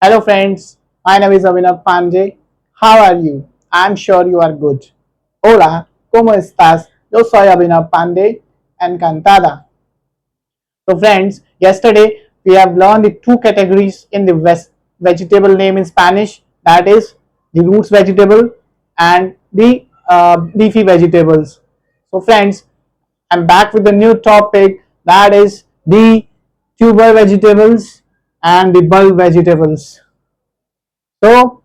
Hello friends, my name is Abhinav Pandey. How are you? I'm sure you are good. Hola, ¿cómo estás? Yo soy Abhinav Pandey, encantada. So friends, yesterday we have learned the two categories in the vegetable name in Spanish, that is the roots vegetable and the leafy vegetables. So friends, I'm back with a new topic, that is the tuber vegetables and the bulb vegetables. So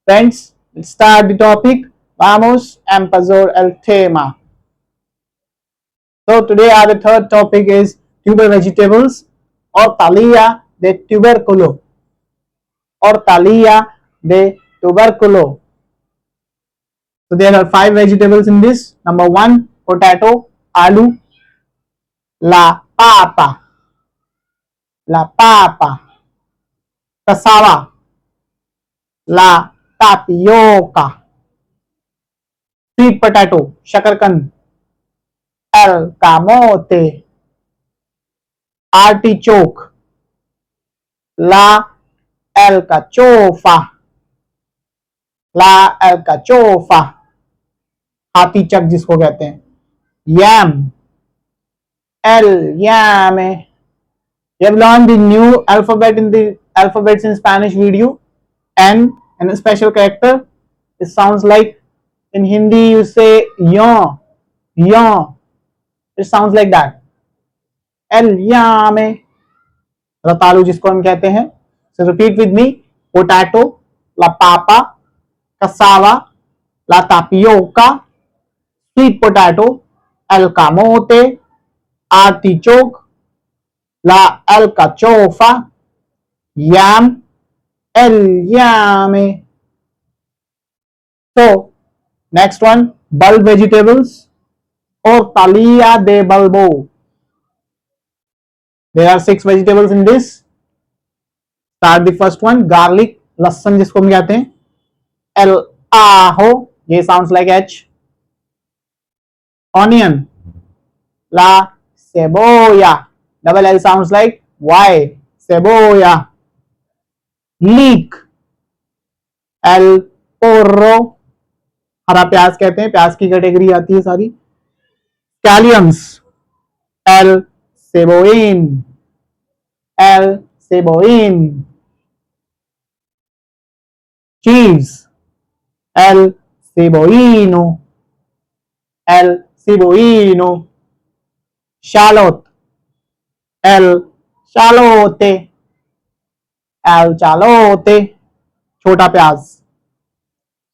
friends, let's start the topic. Vamos a empezar el tema. So today our the third topic is tuber vegetables or talia de tuberculo or talia de tuberculo. So there are five vegetables in this. Number one, potato, aloo, la la papa, cassava, la tapioca, sweet potato, shakarkand, el camote, artichoke, la alcachofa, हाथी चक जिसको कहते हैं, yam, el yame. We have learned the new alphabet in the alphabets in Spanish video. N and a special character. It sounds like in Hindi you say yon, yon. It sounds like that. El yame. रतालू जिसको हम कहते हैं. So repeat with me: potato, la papa, cassava, la tapioca, sweet potato, el camote, artichoke, la alcachofa, yam, el yame. So next one, bulb vegetables or talia de bulbo. There are 6 vegetables in this. Start the first one, garlic, लहसुन जिसको हम कहते हैं, el ajo, ये sounds like H, onion, la cebolla, double L sounds like Y, cebolla, leek, el porro, हरा प्याज कहते हैं, प्याज की कैटेगरी आती है सारी, scallions, el cebollín, cheese, el cebollino, shallot, el chalote, छोटा प्याज.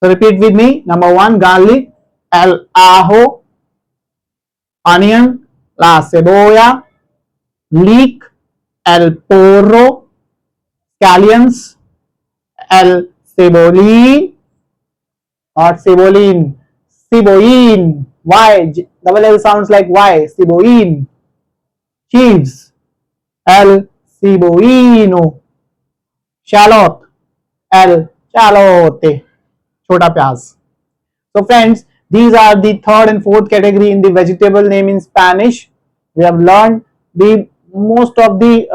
So repeat with me. Number one, garlic, el ajo, onion, la cebolla, leek, el porro, scallions, el cebollín or cebollín, Y, double L sounds like Y, cebollín, chives, el cebollino, shallot, el chalote, chota pyaz. So friends, these are the third and fourth category in the vegetable name in Spanish. We have learned the most of the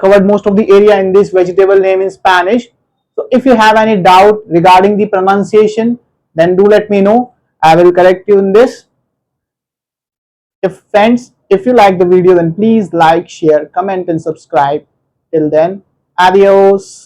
covered most of the area in this vegetable name in Spanish. So if you have any doubt regarding the pronunciation, then do let me know. I will correct you in this. If you like the video, then please like, share, comment and subscribe. Till then, adios.